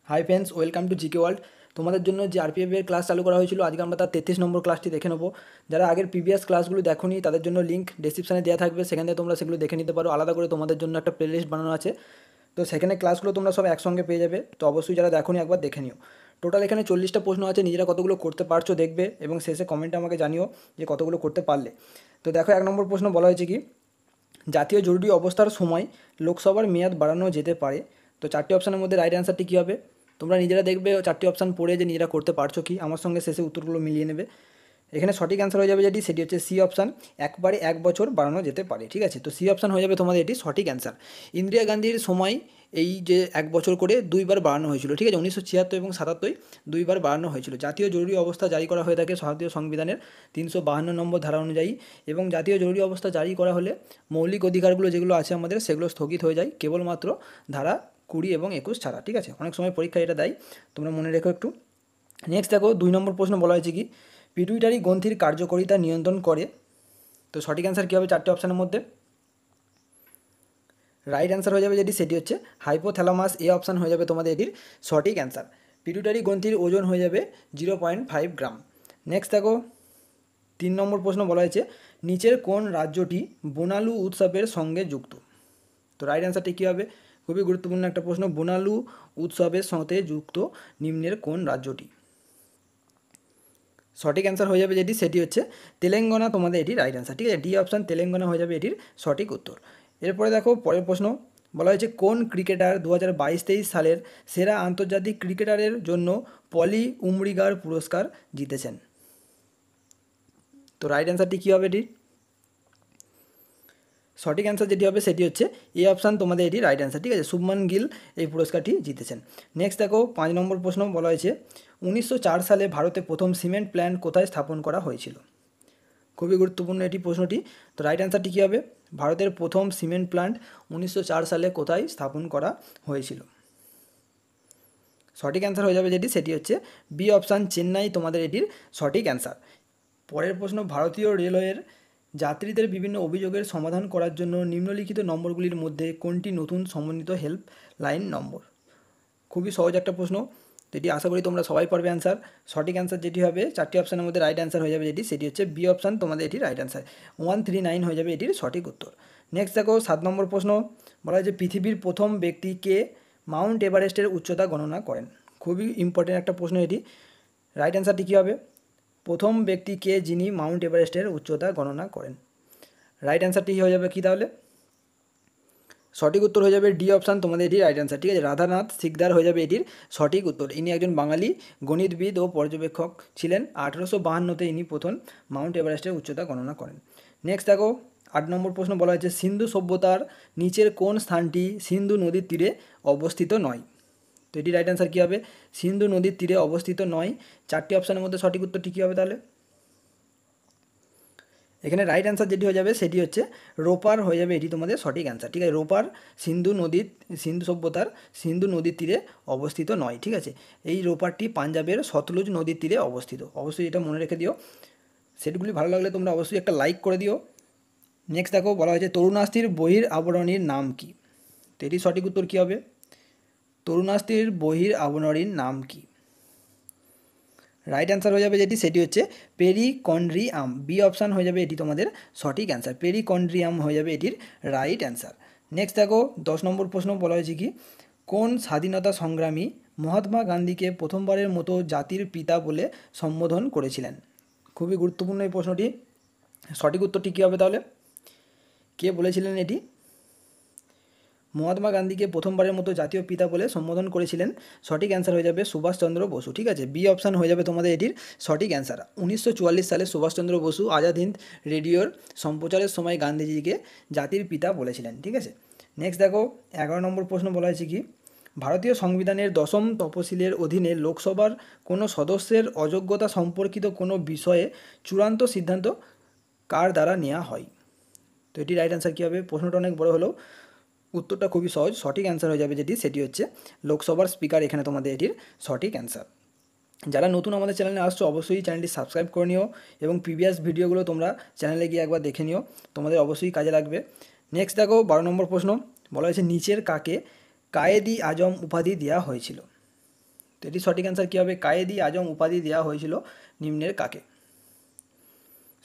Hi friends, welcome to GK world. তোমাদের জন্য যে আরপিএফ এর ক্লাস চালু করা হয়েছিল, আজকে আমরা তার 33 নম্বর ক্লাসটি দেখে নেবো। যারা আগের প্রিভিয়াস ক্লাসগুলো দেখোনি তাদের জন্য লিঙ্ক ডেসক্রিপশনে দেওয়া থাকবে, সেখান থেকে তোমরা সেগুলো দেখে নিতে পারো। আলাদা করে তোমাদের জন্য একটা প্লেলিস্ট বানানো আছে, তো সেখানে ক্লাসগুলো তোমরা সব একসঙ্গে পেয়ে যাবে। তো অবশ্যই যারা দেখোনি একবার দেখে নিও। টোটাল এখানে 40টা প্রশ্ন আছে, নিজেরা কতগুলো করতে পারছো দেখবে এবং শেষে কমেন্টে আমাকে জানিও যে কতগুলো করতে পারলে। তো দেখো, 1 নম্বর প্রশ্ন বলা হয়েছে কি, জাতীয় জরুরি অবস্থার সময় লোকসভার মেয়াদ বাড়ানো যেতে পারে। তো 4টি অপশানের মধ্যে রাইট অ্যান্সারটি কী হবে? তোমরা নিজেরা দেখবে 4টি অপশান পড়ে যে নিজেরা করতে পারছো কি, আমার সঙ্গে শেষে উত্তরগুলো মিলিয়ে নেবে। এখানে সঠিক অ্যান্সার হয়ে যাবে যেটি, সেটি হচ্ছে সি অপশান, একবারে 1 বছর বাড়ানো যেতে পারে। ঠিক আছে, তো সি অপশান হয়ে যাবে তোমাদের এটি সঠিক অ্যান্সার। ইন্দিরা গান্ধীর সময় এই যে 1 বছর করে 2বার বাড়ানো হয়েছিল। ঠিক আছে, 1976 এবং 77 2বার বাড়ানো হয়েছিল। জাতীয় জরুরি অবস্থা জারি করা হয়ে থাকে ভারতীয় সংবিধানের 352 নম্বর ধারা অনুযায়ী, এবং জাতীয় জরুরি অবস্থা জারি করা হলে মৌলিক অধিকারগুলো যেগুলো আছে আমাদের, সেগুলো স্থগিত হয়ে যায় কেবলমাত্র ধারা 20 এবং 21 ছাড়া। ঠিক আছে, অনেক সময় পরীক্ষায় এটা দেয়, তোমরা মনে রেখো একটু। নেক্সট দেখো, 2 নম্বর প্রশ্ন বলা হয়েছে কি, পিটুইটারি গ্রন্থির কার্যকারিতা নিয়ন্ত্রণ করে। তো সঠিক অ্যান্সার কী হবে 4টে অপশানের মধ্যে? রাইট অ্যান্সার হয়ে যাবে যেটি, সেটি হচ্ছে হাইপোথ্যালামাস। এ অপশান হয়ে যাবে তোমাদের এটির সঠিক অ্যান্সার। পিটুইটারি গ্রন্থির ওজন হয়ে যাবে 0.5 গ্রাম। নেক্সট দেখো, 3 নম্বর প্রশ্ন বলা হয়েছে, নিচের কোন রাজ্যটি বোনালু উৎসবের সঙ্গে যুক্ত? তো রাইট অ্যান্সারটি কী হবে? খুবই গুরুত্বপূর্ণ একটা প্রশ্ন, বোনালু উৎসবের সাথে যুক্ত নিম্নের কোন রাজ্যটি? সঠিক অ্যান্সার হয়ে যাবে যেটি, সেটি হচ্ছে তেলেঙ্গানা, তোমাদের এটি রাইট অ্যান্সার। ঠিক আছে, ডি অপশান তেলেঙ্গানা হয়ে যাবে এটির সঠিক উত্তর। এরপরে দেখো, পরের প্রশ্ন বলা হয়েছে, কোন ক্রিকেটার 2022-23 সালের সেরা আন্তর্জাতিক ক্রিকেটারের জন্য পলি উমরিগার পুরস্কার জিতেছেন? তো রাইট অ্যান্সারটি কী হবে এটির? সঠিক অ্যান্সার যেটি হবে সেটি হচ্ছে এ অপশান, তোমাদের এটি রাইট অ্যান্সার। ঠিক আছে, শুভমান গিল এই পুরস্কারটি জিতেছেন। নেক্সট দেখো, 5 নম্বর প্রশ্ন বলা হয়েছে, 1904 সালে ভারতে প্রথম সিমেন্ট প্ল্যান্ট কোথায় স্থাপন করা হয়েছিল? খুবই গুরুত্বপূর্ণ এটি প্রশ্নটি। তো রাইট অ্যান্সারটি কী হবে? ভারতের প্রথম সিমেন্ট প্ল্যান্ট 1904 সালে কোথায় স্থাপন করা হয়েছিল? সঠিক অ্যান্সার হয়ে যাবে যেটি, সেটি হচ্ছে বি অপশান, চেন্নাই, তোমাদের এটির সঠিক অ্যান্সার। পরের প্রশ্ন, ভারতীয় রেলওয়ের যাত্রীদের বিভিন্ন অভিযোগের সমাধান করার জন্য নিম্নলিখিত নম্বরগুলির মধ্যে কোনটি নতুন সমন্বিত হেল্পলাইন নম্বর? খুবই সহজ একটা প্রশ্ন, তো এটি আশা করি তোমরা সবাই পারবে অ্যান্সার। সঠিক অ্যান্সার যেটি হবে, 4টি অপশানের মধ্যে রাইট অ্যান্সার হয়ে যাবে যেটি, সেটি হচ্ছে বি অপশান, তোমাদের এটি রাইট অ্যান্সার। 139 হয়ে যাবে এটির সঠিক উত্তর। নেক্সট দেখো, 7 নম্বর প্রশ্ন বলা হয় যে, পৃথিবীর প্রথম ব্যক্তি কে মাউন্ট এভারেস্টের উচ্চতা গণনা করেন? খুবই ইম্পর্টেন্ট একটা প্রশ্ন এটি। রাইট অ্যান্সারটি কী হবে? প্রথম ব্যক্তি কে যিনি মাউন্ট এভারেস্টের উচ্চতা গণনা করেন? রাইট অ্যান্সারটি হয়ে যাবে কি তাহলে? সঠিক উত্তর হয়ে যাবে ডি অপশান, তোমাদের এটি রাইট অ্যান্সার। ঠিক আছে, রাধানাথ সিকদার হয়ে যাবে এটির সঠিক উত্তর। ইনি একজন বাঙালি গণিতবিদ ও পর্যবেক্ষক ছিলেন। 1852-তে ইনি প্রথম মাউন্ট এভারেস্টের উচ্চতা গণনা করেন। নেক্সট দেখো, 8 নম্বর প্রশ্ন বলা হয়েছে, সিন্ধু সভ্যতার নিচের কোন স্থানটি সিন্ধু নদীর তীরে অবস্থিত নয়? তো এটি রাইট অ্যান্সার কী হবে? সিন্ধু নদীর তীরে অবস্থিত নয়। 4টি অপশানের মধ্যে সঠিক উত্তরটি কী হবে তাহলে? এখানে রাইট অ্যান্সার যেটি হয়ে যাবে সেটি হচ্ছে রোপার হয়ে যাবে এটি তোমাদের সঠিক অ্যান্সার। ঠিক আছে, রোপার সিন্ধু সভ্যতার সিন্ধু নদীর তীরে অবস্থিত নয়। ঠিক আছে, এই রোপারটি পাঞ্জাবের সতলুজ নদীর তীরে অবস্থিত। অবশ্যই এটা মনে রেখে দিও। সেটগুলি ভালো লাগলে তোমরা অবশ্যই একটা লাইক করে দিও। নেক্সট দেখো, বলা হয়েছে, তরুণাস্থির বহির আবরণীর নাম কি? তো এটি সঠিক উত্তর কী হবে? তরুণাস্থির বহির আবরণীর নাম কি? রাইট অ্যান্সার হয়ে যাবে যেটি, সেটি হচ্ছে পেরিকন্ড্রিয়াম। বি অপশান হয়ে যাবে এটি তোমাদের সঠিক অ্যান্সার। পেরিকন্ড্রিয়াম হয়ে যাবে এটির রাইট অ্যান্সার। নেক্সট দেখো, 10 নম্বর প্রশ্ন বলা হয়েছে কি, কোন স্বাধীনতা সংগ্রামী মহাত্মা গান্ধীকে প্রথমবারের মতো জাতির পিতা বলে সম্বোধন করেছিলেন? খুবই গুরুত্বপূর্ণ এই প্রশ্নটি। সঠিক উত্তরটি কী হবে তাহলে? কে বলেছিলেন এটি? মহাত্মা গান্ধীকে প্রথমবারের মতো জাতীয় পিতা বলে সম্বোধন করেছিলেন। সঠিক অ্যান্সার হয়ে যাবে সুভাষচন্দ্র বসু। ঠিক আছে, বি অপশান হয়ে যাবে তোমাদের এটির সঠিক অ্যান্সার। 1944 সালে সুভাষচন্দ্র বসু আজাদ হিন্দ রেডিওর সম্প্রচারের সময় গান্ধীজিকে জাতির পিতা বলেছিলেন। ঠিক আছে, নেক্সট দেখো, 11 নম্বর প্রশ্ন বলা হয়েছে কি, ভারতীয় সংবিধানের 10ম তফসিলের অধীনে লোকসভার কোনো সদস্যের অযোগ্যতা সম্পর্কিত কোনো বিষয়ে চূড়ান্ত সিদ্ধান্ত কার দ্বারা নেওয়া হয়? তো এটি রাইট অ্যান্সার কী হবে? প্রশ্নটা অনেক বড় হলেও উত্তরটা খুবই সহজ। সঠিক অ্যান্সার হয়ে যাবে যেটি, সেটি হচ্ছে লোকসভার স্পিকার এখানে তোমাদের এটির সঠিক অ্যান্সার। যারা নতুন আমাদের চ্যানেলে আসছো অবশ্যই চ্যানেলটি সাবস্ক্রাইব করে নিও এবং প্রিভিয়াস ভিডিওগুলো তোমরা চ্যানেলে গিয়ে একবার দেখে নিও, তোমাদের অবশ্যই কাজে লাগবে। নেক্সট দেখো, 12 নম্বর প্রশ্ন বলা হয়েছে, নিচের কাকে কায়েদি আজম উপাধি দেওয়া হয়েছিল? তো এটি সঠিক অ্যান্সার কী হবে? কায়েদি আজম উপাধি দেওয়া হয়েছিল নিম্নের কাকে?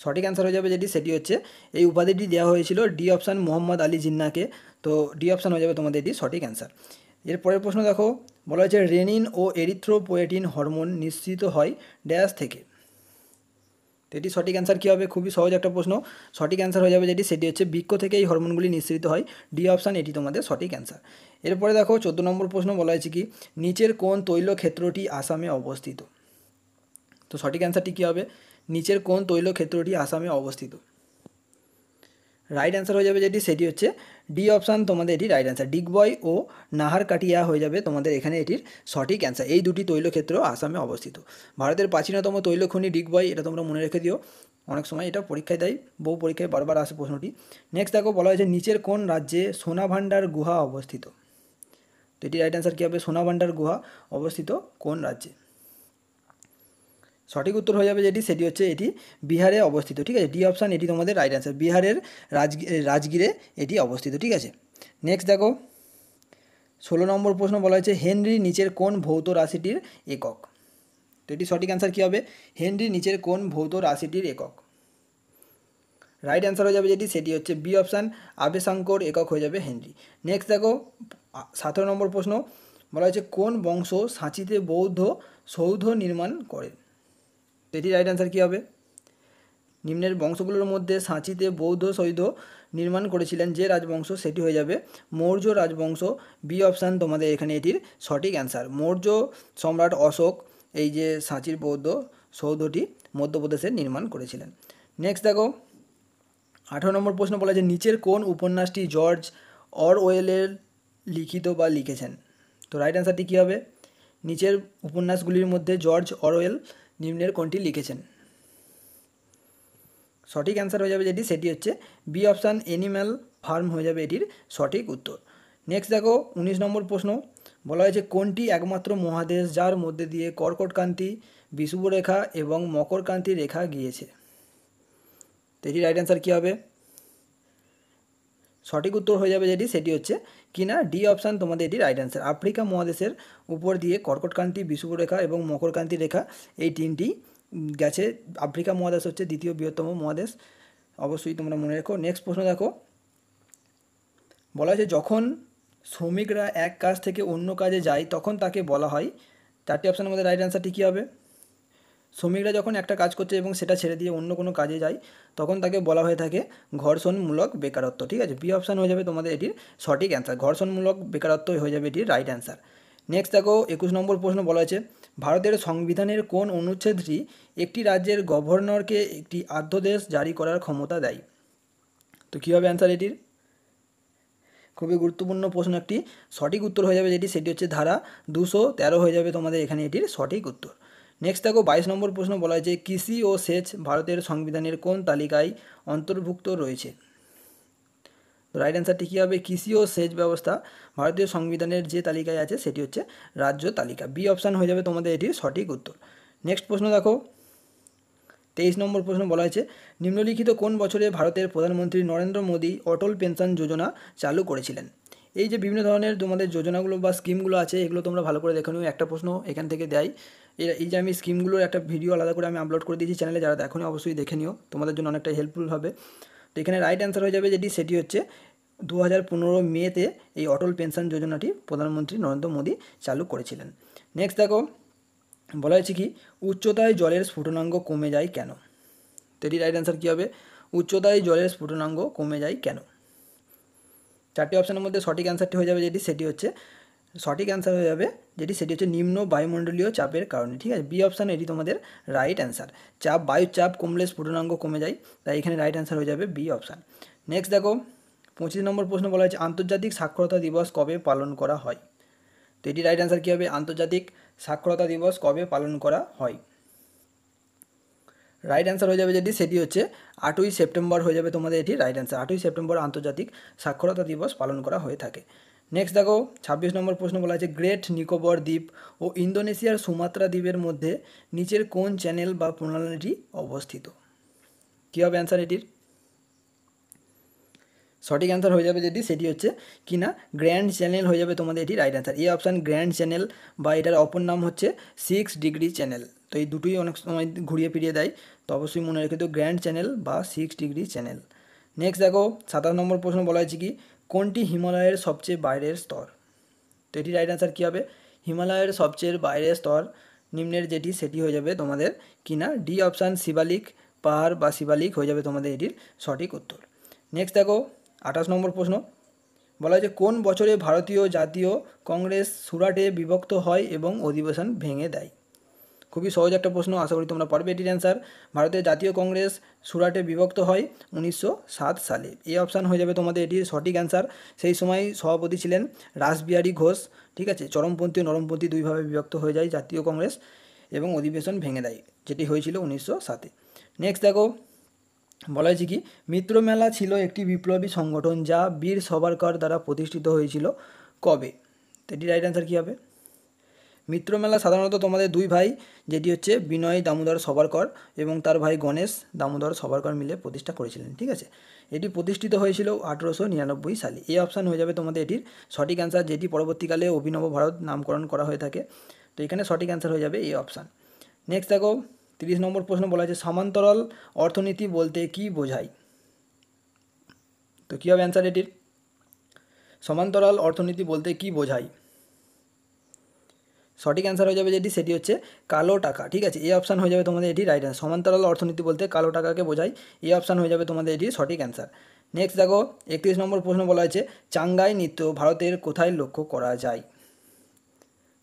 সঠিক অ্যান্সার হয়ে যাবে যেটি, সেটি হচ্ছে এই উপাধিটি দেওয়া হয়েছিল ডি অপশান মোহাম্মদ আলী জিন্নাহকে। তো ডি অপশান হয়ে যাবে তোমাদের এটি সঠিক অ্যান্সার। এর পরের প্রশ্ন দেখো, বলা হয়েছে রেনিন ও এরিথ্রোপোয়েটিন হরমোন নিঃসৃত হয় ড্যাশ থেকে। তো এটি সঠিক অ্যান্সার কী হবে? খুবই সহজ একটা প্রশ্ন। সঠিক অ্যান্সার হয়ে যাবে যেটি, সেটি হচ্ছে বৃক্ষ থেকে এই হরমোনগুলি নিঃসৃত হয়। ডি অপশান এটি তোমাদের সঠিক অ্যান্সার। এরপরে দেখো 14 নম্বর প্রশ্ন, বলা হয়েছে কি নিচের কোন তৈল ক্ষেত্রটি আসামে অবস্থিত? তো সঠিক অ্যান্সারটি কী হবে? নিচের কোন তৈল ক্ষেত্রটি আসামে অবস্থিত? রাইট অ্যান্সার হয়ে যাবে যেটি, সেটি হচ্ছে ডি অপশান তোমাদের এটি রাইট অ্যান্সার। ডিগবয় ও নাহারকাটিয়া হয়ে যাবে তোমাদের এখানে এটির সঠিক অ্যান্সার। এই দুটি তৈলক্ষেত্র আসামে অবস্থিত। ভারতের প্রাচীনতম তৈলখনি ডিগবয়, এটা তোমরা মনে রেখে দিও, অনেক সময় এটা পরীক্ষায় দেয়, বহু পরীক্ষায় বারবার আসে প্রশ্নটি। নেক্সট দেখো, বলা হয়েছে নিচের কোন রাজ্যে সোনা ভান্ডার গুহা অবস্থিত? তো এটি রাইট অ্যান্সার কী হবে? সোনা ভান্ডার গুহা অবস্থিত কোন রাজ্যে? সঠিক উত্তর হয়ে যাবে যেটি, সেটি হচ্ছে এটি বিহারে অবস্থিত। ঠিক আছে, ডি অপশান এটি তোমাদের রাইট অ্যান্সার। বিহারের রাজগীরে এটি অবস্থিত। ঠিক আছে, নেক্সট দেখো 16 নম্বর প্রশ্ন, বলা হয়েছে হেনরি নিচের কোন ভৌত রাশিটির একক? তো এটি সঠিক অ্যান্সার কী হবে? হেনরি নিচের কোন ভৌত রাশিটির একক? রাইট অ্যান্সার হয়ে যাবে যেটি, সেটি হচ্ছে বি অপশান আবেশাঙ্কর একক হয়ে যাবে হেনরি। নেক্সট দেখো 17 নম্বর প্রশ্ন, বলা হয়েছে কোন বংশ সাঁচিতে বৌদ্ধ সৌধ নির্মাণ করে? তো এটি রাইট অ্যান্সার কী হবে? নিম্নের বংশগুলোর মধ্যে সাঁচিতে বৌদ্ধ সৌধ নির্মাণ করেছিলেন যে রাজবংশ, সেটি হয়ে যাবে মৌর্য রাজবংশ। বি অপশান তোমাদের এখানে এটির সঠিক অ্যান্সার। মৌর্য সম্রাট অশোক এই যে সাঁচির বৌদ্ধ সৌধটি মধ্যপ্রদেশে নির্মাণ করেছিলেন। নেক্সট দেখো 18 নম্বর প্রশ্ন, বলা যে নিচের কোন উপন্যাসটি জর্জ অরওয়েলের লিখিত বা লিখেছেন? তো রাইট অ্যান্সারটি কী হবে? নিচের উপন্যাসগুলির মধ্যে জর্জ অরওয়েল নিম্নের কোনটি লিখেছেন? সঠিক অ্যান্সার হয়ে যাবে যেটি, সেটি হচ্ছে বি অপশান অ্যানিম্যাল ফার্ম হয়ে যাবে এটির সঠিক উত্তর। নেক্সট দেখো 19 নম্বর প্রশ্ন, বলা হয়েছে কোনটি একমাত্র মহাদেশ যার মধ্যে দিয়ে কর্কটক্রান্তি, বিষুবরেখা এবং মকরক্রান্তি রেখা গিয়েছে? তো এটি রাইট অ্যান্সার কী হবে? সঠিক উত্তর হয়ে যাবে যেটি, সেটি হচ্ছে কি না ডি অপশান তোমাদের এটি রাইট অ্যান্সার। আফ্রিকা মহাদেশের উপর দিয়ে কর্কটক্রান্তি, বিষুবরেখা এবং মকরক্রান্তি রেখা এই তিনটি গেছে। আফ্রিকা মহাদেশ হচ্ছে দ্বিতীয় বৃহত্তম মহাদেশ, অবশ্যই তোমরা মনে রেখো। নেক্সট প্রশ্ন দেখো, বলা হয়েছে যখন শ্রমিকরা এক কাজ থেকে অন্য কাজে যায় তখন তাকে বলা হয়, চারটি অপশানের মধ্যে রাইট অ্যান্সারটি কী হবে? শ্রমিকরা যখন একটা কাজ করছে এবং সেটা ছেড়ে দিয়ে অন্য কোনো কাজে যায় তখন তাকে বলা হয়ে থাকে ঘর্ষণমূলক বেকারত্ব। ঠিক আছে, বি অপশান হয়ে যাবে তোমাদের এটির সঠিক অ্যান্সার। ঘর্ষণমূলক বেকারত্ব হয়ে যাবে এটির রাইট অ্যান্সার। নেক্সট দেখো 21 নম্বর প্রশ্ন, বলা হয়েছে ভারতের সংবিধানের কোন অনুচ্ছেদটি একটি রাজ্যের গভর্নরকে একটি আদ্যদেশ জারি করার ক্ষমতা দেয়? তো কী হবে অ্যান্সার এটির? খুবই গুরুত্বপূর্ণ প্রশ্ন একটি। সঠিক উত্তর হয়ে যাবে যেটি, সেটি হচ্ছে ধারা 213 হয়ে যাবে তোমাদের এখানে এটির সঠিক উত্তর। নেক্সট দেখো 22 নম্বর প্রশ্ন, বলা হয়েছে কৃষি ও সেচ ভারতের সংবিধানের কোন তালিকায় অন্তর্ভুক্ত রয়েছে? তো রাইট অ্যান্সারটি কী হবে? কৃষি ও সেচ ব্যবস্থা ভারতীয় সংবিধানের যে তালিকায় আছে সেটি হচ্ছে রাজ্য তালিকা। বি অপশান হয়ে যাবে তোমাদের এটির সঠিক উত্তর। নেক্সট প্রশ্ন দেখো 23 নম্বর প্রশ্ন, বলা হয়েছে নিম্নলিখিত কোন বছরে ভারতের প্রধানমন্ত্রী নরেন্দ্র মোদী অটল পেনশন যোজনা চালু করেছিলেন? এই যে বিভিন্ন ধরনের তোমাদের যোজনাগুলো বা স্কিমগুলো আছে এগুলো তোমরা ভালো করে দেখে নিও। একটা প্রশ্ন এখান থেকে দেয়, এই যে আমি স্কিমগুলোর একটা ভিডিও আলাদা করে আমি আপলোড করে দিয়েছি চ্যানেলে, যারা দেখোনি অবশ্যই দেখে নিও, তোমাদের জন্য অনেকটা হেল্পফুল হবে। তো এখানে রাইট অ্যান্সার হয়ে যাবে যেটি, সেটি হচ্ছে 2015 মেতে এই অটল পেনশন যোজনাটি প্রধানমন্ত্রী নরেন্দ্র মোদী চালু করেছিলেন। নেক্সট দেখো, বলা হয়েছে কি উচ্চতায় জলের স্ফুটনাঙ্ক কমে যায় কেন? তো এটি রাইট অ্যান্সার কী হবে? উচ্চতায় জলের স্ফুটনাঙ্ক কমে যায় কেন? চারটি অপশানের মধ্যে সঠিক অ্যান্সারটি হয়ে যাবে যেটি, সেটি হচ্ছে সঠিক অ্যান্সার হয়ে যাবে যেটি, সেটি হচ্ছে নিম্ন বায়ুমণ্ডলীয় চাপের কারণে। ঠিক আছে, বি অপশান এটি তোমাদের রাইট অ্যান্সার। বায়ুর চাপ কমলে স্ফুটনাঙ্ক কমে যায়, তাই এখানে রাইট অ্যান্সার হয়ে যাবে বি অপশান। নেক্সট দেখো 25 নম্বর প্রশ্ন, বলা হয়েছে আন্তর্জাতিক সাক্ষরতা দিবস কবে পালন করা হয়? তো এটি রাইট অ্যান্সার কী হবে? আন্তর্জাতিক সাক্ষরতা দিবস কবে পালন করা হয়? রাইট অ্যান্সার হয়ে যাবে যেটি, সেটি হচ্ছে 8ই সেপ্টেম্বর হয়ে যাবে তোমাদের এটি রাইট অ্যান্সার। 8ই সেপ্টেম্বর আন্তর্জাতিক সাক্ষরতা দিবস পালন করা হয়ে থাকে। নেক্সট দেখো 26 নম্বর প্রশ্ন, বলা আছে গ্রেট নিকোবর দ্বীপ ও ইন্দোনেশিয়ার সুমাত্রা দ্বীপের মধ্যে নিচের কোন চ্যানেল বা প্রণালীটি অবস্থিত? কী হবে অ্যান্সার এটির? সঠিক অ্যান্সার হয়ে যাবে যেটি সেটি হচ্ছে কি না গ্র্যান্ড চ্যানেল হয়ে যাবে তোমাদের এটি রাইট অ্যান্সার। এই অপশান গ্র্যান্ড চ্যানেল বা এটার অপর নাম হচ্ছে 6 ডিগ্রি চ্যানেল। তো এই দুটোই অনেক সময় ঘুরিয়ে ফিরিয়ে দেয়, তো অবশ্যই মনে রেখে তো গ্র্যান্ড চ্যানেল বা 6 ডিগ্রি চ্যানেল। নেক্সট দেখো 27 নম্বর প্রশ্ন বলা হয়েছে কি কোনটি হিমালয়ের সবচেয়ে বাইরের স্তর। তো এটি রাইট অ্যান্সার কী হবে হিমালয়ের সবচেয়ে বাইরের স্তর নিম্নের যেটি সেটি হয়ে যাবে তোমাদের কিনা ডি অপশান শিবালিক পাহাড় বা শিবালিক হয়ে যাবে তোমাদের এটির সঠিক উত্তর। নেক্সট দেখো 28 নম্বর প্রশ্ন বলা হয়েছে কোন বছরে ভারতীয় জাতীয় কংগ্রেস সুরাটে বিভক্ত হয় এবং অধিবেশন ভেঙে দেয়। খুবই সহজ একটা প্রশ্ন, আশা করি তোমরা পারবে এটির অ্যান্সার। ভারতের জাতীয় কংগ্রেস সুরাটে বিভক্ত হয় 1907 সালে। এই অপশান হয়ে যাবে তোমাদের এটির সঠিক অ্যান্সার। সেই সময় সভাপতি ছিলেন রাসবিহারী ঘোষ। ঠিক আছে, চরমপন্থী ও নরমপন্থী দুইভাবে বিভক্ত হয়ে যায় জাতীয় কংগ্রেস এবং অধিবেশন ভেঙে দেয়, যেটি হয়েছিল 1907-এ। নেক্সট দেখো বলা হয়েছে কি মিত্র মেলা ছিল একটি বিপ্লবী সংগঠন যা বীর সাভারকর দ্বারা প্রতিষ্ঠিত হয়েছিল কবে। তো এটি রাইট অ্যান্সার কী হবে মিত্রমেলা সাধারণত তোমাদের দুই ভাই যেটি হচ্ছে বিনয় দামোদর সাভারকর এবং তার ভাই গণেশ দামোদর সাভারকর মিলে প্রতিষ্ঠা করেছিলেন। ঠিক আছে, এটি প্রতিষ্ঠিত হয়েছিল 1899 সালে। এই অপশান হয়ে যাবে তোমাদের এটির সঠিক অ্যান্সার, যেটি পরবর্তীকালে অভিনব ভারত নামকরণ করা হয়ে থাকে। তো এখানে সঠিক অ্যান্সার হয়ে যাবে এই অপশান। নেক্সট দেখো 30 নম্বর প্রশ্ন বলা হয়েছে সমান্তরাল অর্থনীতি বলতে কী বোঝায়। তো কী হবে অ্যান্সার এটির সমান্তরাল অর্থনীতি বলতে কী বোঝায়। সঠিক অ্যান্সার হয়ে যাবে যেটি সেটি হচ্ছে কালো টাকা। ঠিক আছে, এই অপশান হয়ে যাবে তোমাদের এটি রাইট অ্যান্সার। সমান্তরাল অর্থনীতি বলতে কালো টাকাকে বোঝায়, এই অপশান হয়ে যাবে তোমাদের এটি সঠিক অ্যান্সার। নেক্সট দেখো 31 নম্বর প্রশ্ন বলা হয়েছে চাঙ্গাই নৃত্য ভারতের কোথায় লক্ষ্য করা যায়।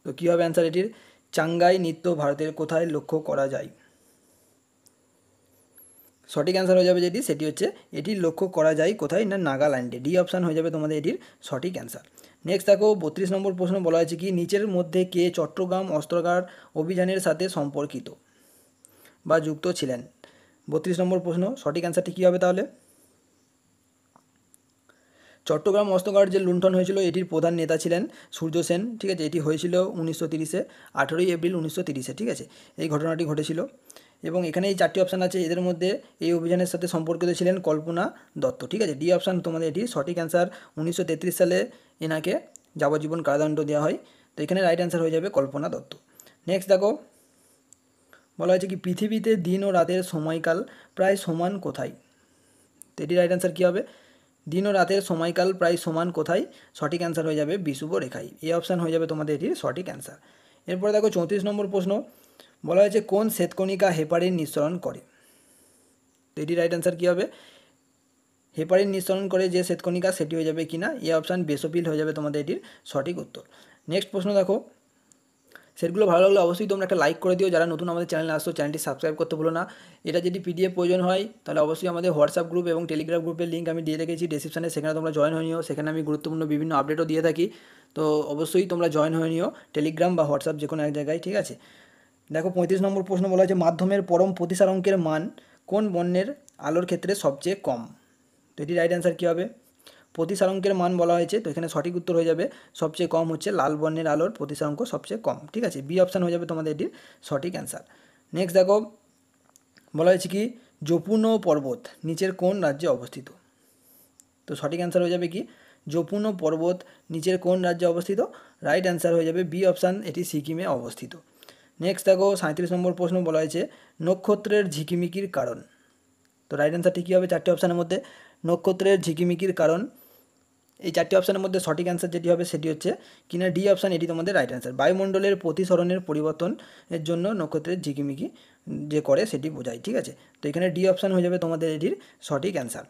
তো কী হবে অ্যান্সার এটির চাঙ্গাই নৃত্য ভারতের কোথায় লক্ষ্য করা যায়। সঠিক অ্যান্সার হয়ে যাবে যেটি সেটি হচ্ছে এটি লক্ষ্য করা যায় কোথায় না নাগাল্যান্ডে। ডি অপশান হয়ে যাবে তোমাদের এটির সঠিক অ্যান্সার। নেক্সট দেখো 32 নম্বর প্রশ্ন বলা হয়েছে কি নিচের মধ্যে কে চট্টগ্রাম অস্ত্রাগার অভিযানের সাথে সম্পর্কিত বা যুক্ত ছিলেন। 32 নম্বর প্রশ্ন সঠিক অ্যান্সারটি কী হবে তাহলে চট্টগ্রাম অস্ত্রাগার যে লুণ্ঠন হয়েছিল এটির প্রধান নেতা ছিলেন সূর্য সেন। ঠিক আছে, এটি হয়েছিল 1930-এ 18ই এপ্রিল 1930-এ। ঠিক আছে, এই ঘটনাটি ঘটেছিল এবং এখানে এই 4টি অপশান আছে, এদের মধ্যে এই অভিযানের সাথে সম্পর্কিত ছিলেন কল্পনা দত্ত। ঠিক আছে, ডি অপশান তোমাদের এটি সঠিক অ্যান্সার। 1933 সালে এনাকে যাবজ্জীবন কারাদণ্ড দেওয়া হয়। তো এখানে রাইট অ্যান্সার হয়ে যাবে কল্পনা দত্ত। নেক্সট দেখো বলা হয়েছে কি পৃথিবীতে দিন ও রাতের সময়কাল প্রায় সমান কোথায়। তো এটি রাইট অ্যান্সার কী হবে দিন ও রাতের সময়কাল প্রায় সমান কোথায়। সঠিক অ্যান্সার হয়ে যাবে বিষুব রেখায়। এই অপশান হয়ে যাবে তোমাদের এটির সঠিক অ্যান্সার। এরপরে দেখো 34 নম্বর প্রশ্ন বলা হয়েছে কোন শ্বেতকণিকা হেপারিন নিঃসরণ করে। তো এটি রাইট অ্যান্সার কী হবে হেপারিন নিঃসরণ করে যে শ্বেতকণিকা সেটি হয়ে যাবে কিনা এই অপশান বেসোপিল হয়ে যাবে তোমাদের এটির সঠিক উত্তর। নেক্সট প্রশ্ন দেখো সেটগুলো ভালো লাগলে অবশ্যই তোমরা একটা লাইক করে দিও। যারা নতুন আমাদের চ্যানেলে আসছো চ্যানেলটি সাবস্ক্রাইব করতে ভুলো না। এটা যদি পিডিএফ প্রয়োজন হয় তাহলে অবশ্যই আমাদের হোয়াটসঅ্যাপ গ্রুপ এবং টেলিগ্রাম গ্রুপের লিঙ্ক আমি দিয়ে রেখেছি ডেসক্রিপশানে, সেখানে তোমরা জয়েন হয়ে নিও। সেখানে আমি গুরুত্বপূর্ণ বিভিন্ন আপডেটও দিয়ে থাকি, তো অবশ্যই তোমরা জয়েন হয়ে নিও টেলিগ্রাম বা হোয়াটসঅ্যাপ যে কোনো এক জায়গায়। ঠিক আছে, দেখো 35 নম্বর প্রশ্ন বলা হয়েছে মাধ্যমের পরম প্রতিসারাঙ্কের মান কোন বর্ণের আলোর ক্ষেত্রে সবচেয়ে কম। তো এটি রাইট অ্যান্সার কী হবে প্রতিসারাঙ্কের মান বলা হয়েছে, তো এখানে সঠিক উত্তর হয়ে যাবে সবচেয়ে কম হচ্ছে লাল বর্ণের আলোর প্রতিসারাঙ্ক সবচেয়ে কম। ঠিক আছে, বি অপশান হয়ে যাবে তোমাদের এটির সঠিক অ্যান্সার। নেক্সট দেখো বলা হয়েছে কি জপুনো পর্বত নিচের কোন রাজ্যে অবস্থিত। তো সঠিক অ্যান্সার হয়ে যাবে কি জপুনো পর্বত নিচের কোন রাজ্যে অবস্থিত। রাইট অ্যান্সার হয়ে যাবে বি অপশান, এটি সিকিমে অবস্থিত। নেক্সট দেখো 37 নম্বর প্রশ্ন বলা হয়েছে নক্ষত্রের ঝিকিমিকির কারণ। তো রাইট অ্যান্সারটি কী হবে 4টি অপশানের মধ্যে নক্ষত্রের ঝিকিমিকির কারণ। এই 4টি অপশানের মধ্যে সঠিক অ্যান্সার যেটি হবে সেটি হচ্ছে কিনা ডি অপশান, এটি তোমাদের রাইট অ্যান্সার। বায়ুমণ্ডলের প্রতিসরণের পরিবর্তনের জন্য নক্ষত্রের ঝিকিমিকি যে করে সেটি বোঝায়। ঠিক আছে, তো এখানে ডি অপশান হয়ে যাবে তোমাদের এটির সঠিক অ্যান্সার।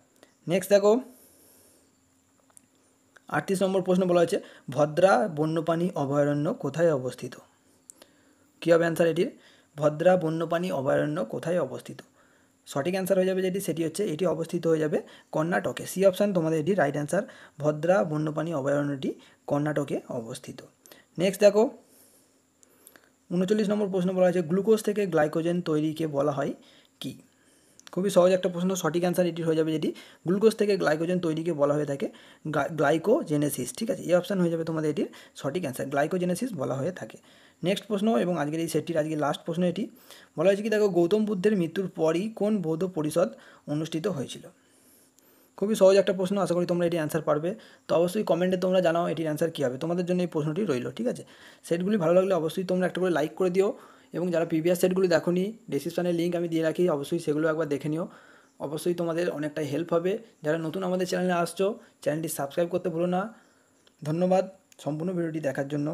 নেক্সট দেখো 38 নম্বর প্রশ্ন বলা হয়েছে ভদ্রা বন্যপ্রাণী অভয়ারণ্য কোথায় অবস্থিত। কী হবে অ্যান্সার এটির ভদ্রা বন্যপ্রাণী অভয়ারণ্য কোথায় অবস্থিত। সঠিক অ্যান্সার হয়ে যাবে যেটি সেটি হচ্ছে এটি অবস্থিত হয়ে যাবে কর্ণাটকে। সি অপশান তোমাদের এটি রাইট অ্যান্সার। ভদ্রা বন্যপ্রাণী অভয়ারণ্যটি কর্ণাটকে অবস্থিত। নেক্সট দেখো 39 নম্বর প্রশ্ন বলা হয়েছে গ্লুকোজ থেকে গ্লাইকোজেন তৈরিকে বলা হয় কি। খুবই সহজ একটা প্রশ্ন, সঠিক অ্যান্সার এটি হয়ে যাবে যেটি গ্লুকোজ থেকে গ্লাইকোজেন তৈরিকে বলা হয়ে থাকে গ্লাইকোজেনেসিস। ঠিক আছে, এই অপশান হয়ে যাবে তোমাদের এটির সঠিক অ্যান্সার, গ্লাইকোজেনেসিস বলা হয়ে থাকে। নেক্সট প্রশ্ন এবং আজকের এই সেটটির আজকে লাস্ট প্রশ্ন এটি বলা হয়েছে কি দেখো গৌতম বুদ্ধের মৃত্যুর পরই কোন বৌদ্ধ পরিষদ অনুষ্ঠিত হয়েছিল। খুবই সহজ একটা প্রশ্ন, আশা করি তোমরা এটির অ্যান্সার পারবে। তো অবশ্যই কমেন্টে তোমরা জানাও এটির অ্যান্সার কী হবে, তোমাদের জন্য এই প্রশ্নটি রইল, ঠিক আছে? সেটগুলি ভালো লাগলে অবশ্যই তোমরা একটা করে লাইক করে দিও, এবং যারা প্রিভিয়াস সেটগুলি দেখোনি ডেসক্রিপশানে লিঙ্ক আমি দিয়ে রাখি, অবশ্যই সেগুলো একবার দেখে নিও। অবশ্যই তোমাদের অনেকটাই হেল্প হবে। যারা নতুন আমাদের চ্যানেলে আসছো, চ্যানেলটি সাবস্ক্রাইব করতে ভুলো না। ধন্যবাদ সম্পূর্ণ ভিডিওটি দেখার জন্য।